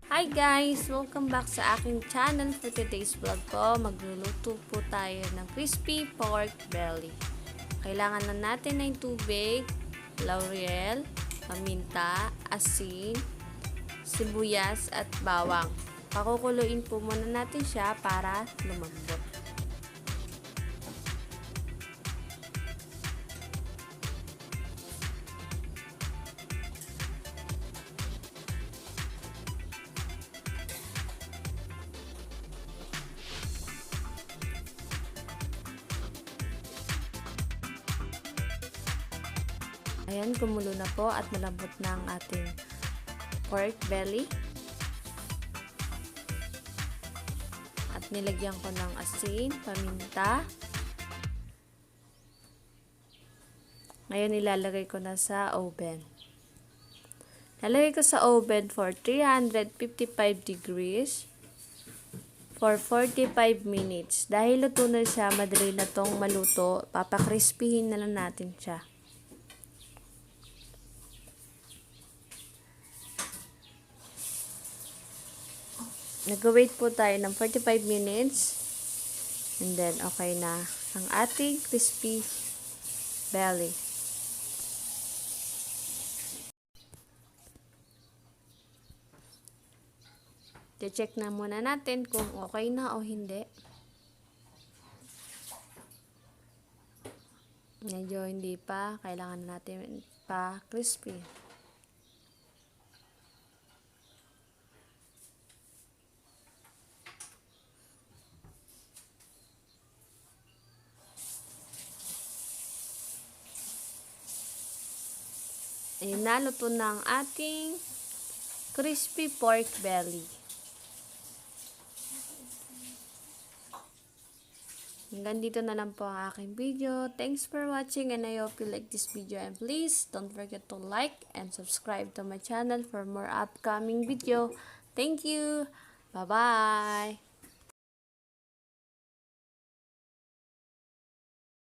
Hi guys! Welcome back sa aking channel. For today's vlog po, magluluto po tayo ng crispy pork belly. Kailangan na natin ng tubig, laurel, paminta, asin, sibuyas at bawang. Pakukuluin po muna natin siya para lumambot. Ayan, kumulo na po at malambot na ang ating pork belly. At nilagyan ko ng asin, paminta. Ngayon ilalagay ko na sa oven. Lalagay ko sa oven for 355 degrees for 45 minutes. Dahil luto na siya, madali na tong maluto, papakrispihin na lang natin siya. Nag-wait po tayo ng 45 minutes. And then, okay na ang ating crispy belly. I-check na muna natin kung okay na o hindi. Medyo hindi pa. Kailangan natin pa crispy. Ayun, naluto na ang ating crispy pork belly. Hanggang dito na lang po ang aking video. Thanks for watching and I hope you like this video. And please don't forget to like and subscribe to my channel for more upcoming video. Thank you. Bye-bye.